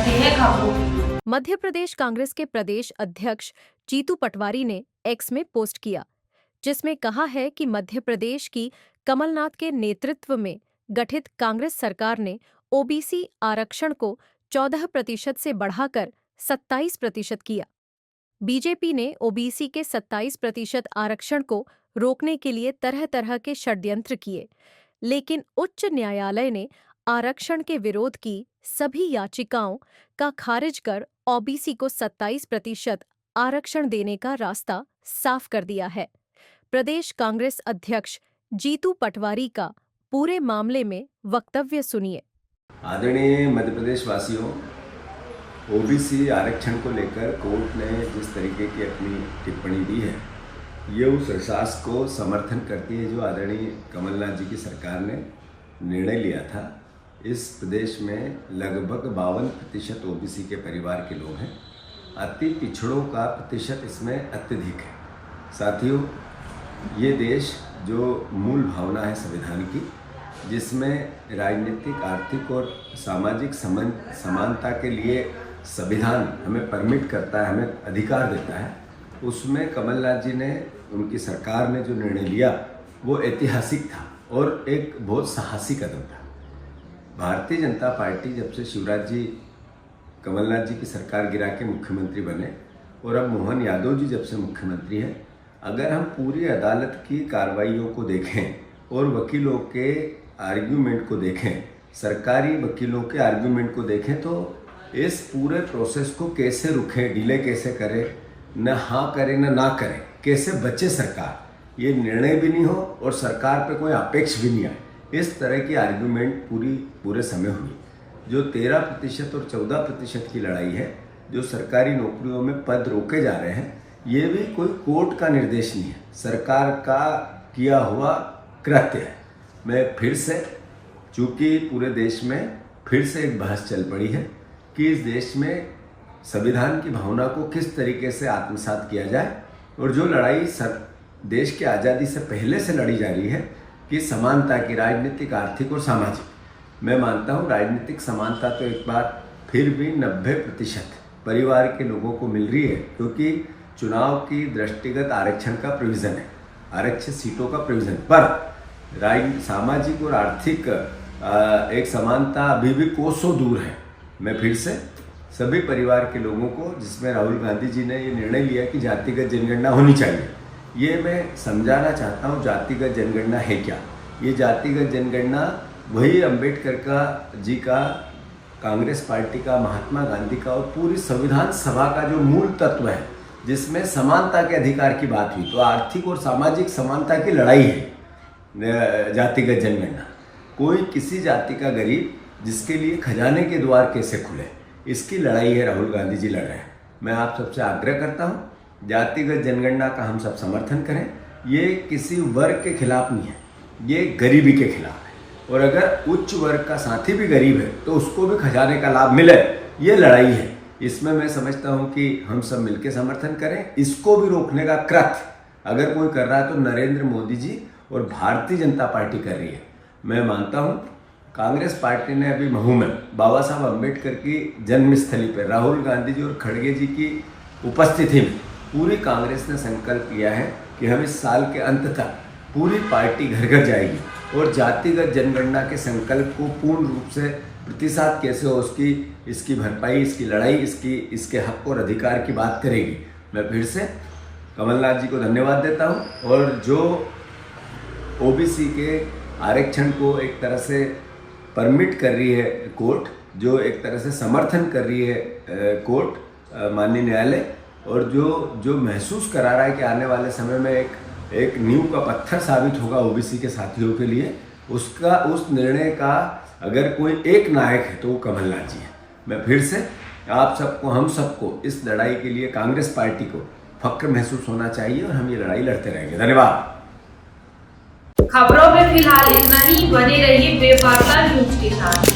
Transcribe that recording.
करते हैं खबरों की। मध्य प्रदेश कांग्रेस के प्रदेश अध्यक्ष जीतू पटवारी ने एक्स में पोस्ट किया, जिसमें कहा है कि मध्य प्रदेश की कमलनाथ के नेतृत्व में गठित कांग्रेस सरकार ने ओबीसी आरक्षण को 14% से बढ़ाकर 27% किया। बीजेपी ने ओबीसी के 27% आरक्षण को रोकने के लिए तरह तरह के षड्यंत्र किए, लेकिन उच्च न्यायालय ने आरक्षण के विरोध की सभी याचिकाओं का खारिज कर ओबीसी को 27% आरक्षण देने का रास्ता साफ कर दिया है। प्रदेश कांग्रेस अध्यक्ष जीतू पटवारी का पूरे मामले में वक्तव्य सुनिए। आदरणीय मध्य प्रदेश वासियों, ओबीसी आरक्षण को लेकर कोर्ट ने जिस तरीके की अपनी टिप्पणी दी है, ये उस एहसास को समर्थन करती है जो आदरणीय कमलनाथ जी की सरकार ने निर्णय लिया था। इस प्रदेश में लगभग 52% ओबीसी के परिवार के लोग हैं। अति पिछड़ों का प्रतिशत इसमें अत्यधिक है। साथियों, ये देश जो मूल भावना है संविधान की, जिसमें राजनीतिक, आर्थिक और सामाजिक समानता के लिए संविधान हमें परमिट करता है, हमें अधिकार देता है, उसमें कमलनाथ जी ने, उनकी सरकार ने जो निर्णय लिया वो ऐतिहासिक था और एक बहुत साहसी कदम था। भारतीय जनता पार्टी जब से शिवराज जी, कमलनाथ जी की सरकार गिरा के मुख्यमंत्री बने और अब मोहन यादव जी जब से मुख्यमंत्री हैं, अगर हम पूरी अदालत की कार्रवाइयों को देखें और वकीलों के आर्ग्यूमेंट को देखें, सरकारी वकीलों के आर्ग्यूमेंट को देखें, तो इस पूरे प्रोसेस को कैसे रुकें, डिले कैसे करें, न हाँ करें न ना करें, कैसे बचे सरकार, ये निर्णय भी नहीं हो और सरकार पे कोई अपेक्ष भी नहीं आए, इस तरह की आर्ग्यूमेंट पूरे समय हुई। जो 13% और 14% की लड़ाई है, जो सरकारी नौकरियों में पद रोके जा रहे हैं, ये भी कोई कोर्ट का निर्देश नहीं है, सरकार का किया हुआ कृत्य है। मैं फिर से, चूँकि पूरे देश में फिर से एक बहस चल पड़ी है कि इस देश में संविधान की भावना को किस तरीके से आत्मसात किया जाए, और जो लड़ाई देश की आज़ादी से पहले से लड़ी जा रही है कि समानता की, राजनीतिक, आर्थिक और सामाजिक, मैं मानता हूँ राजनीतिक समानता तो एक बार फिर भी 90% परिवार के लोगों को मिल रही है, क्योंकि चुनाव की दृष्टिगत आरक्षण का प्रोविज़न है, आरक्षित सीटों का प्रोविज़न, पर सामाजिक और आर्थिक एक समानता अभी भी कोसों दूर है। मैं फिर से सभी परिवार के लोगों को, जिसमें राहुल गांधी जी ने ये निर्णय लिया कि जातिगत जनगणना होनी चाहिए, ये मैं समझाना चाहता हूँ। जातिगत जनगणना है क्या? ये जातिगत जनगणना वही अंबेडकर जी का, कांग्रेस पार्टी का, महात्मा गांधी का और पूरी संविधान सभा का जो मूल तत्व है, जिसमें समानता के अधिकार की बात हुई, तो आर्थिक और सामाजिक समानता की लड़ाई है जातिगत जनगणना। कोई किसी जाति का गरीब जिसके लिए खजाने के द्वार कैसे खुले, इसकी लड़ाई है राहुल गांधी जी लड़ रहे हैं। मैं आप सबसे आग्रह करता हूँ, जातिगत जनगणना का हम सब समर्थन करें। ये किसी वर्ग के खिलाफ नहीं है, ये गरीबी के खिलाफ है, और अगर उच्च वर्ग का साथी भी गरीब है तो उसको भी खजाने का लाभ मिले, ये लड़ाई है। इसमें मैं समझता हूँ कि हम सब मिलकर समर्थन करें। इसको भी रोकने का कृत्य अगर कोई कर रहा है तो नरेंद्र मोदी जी और भारतीय जनता पार्टी कर रही है। मैं मानता हूँ कांग्रेस पार्टी ने अभी महू में बाबा साहब अम्बेडकर की जन्मस्थली पर राहुल गांधी जी और खड़गे जी की उपस्थिति में पूरी कांग्रेस ने संकल्प लिया है कि हम इस साल के अंत तक पूरी पार्टी घर घर जाएगी और जातिगत जनगणना के संकल्प को पूर्ण रूप से प्रतिशत कैसे हो उसकी, इसकी भरपाई, इसकी लड़ाई, इसके हक और अधिकार की बात करेगी। मैं फिर से कमलनाथ जी को धन्यवाद देता हूँ। और जो ओबीसी के आरक्षण को एक तरह से परमिट कर रही है कोर्ट, जो एक तरह से समर्थन कर रही है कोर्ट, माननीय न्यायालय, और जो महसूस करा रहा है कि आने वाले समय में एक नींव का पत्थर साबित होगा ओबीसी के साथियों के लिए, उस निर्णय का अगर कोई एक नायक है तो वो कमलनाथ जी है। मैं फिर से आप सबको, हम सबको इस लड़ाई के लिए कांग्रेस पार्टी को फक्र महसूस होना चाहिए और हम ये लड़ाई लड़ते रहेंगे। धन्यवाद। खबरों में फिलहाल इतना ही। बने रहिए बेवार्ता न्यूज के साथ।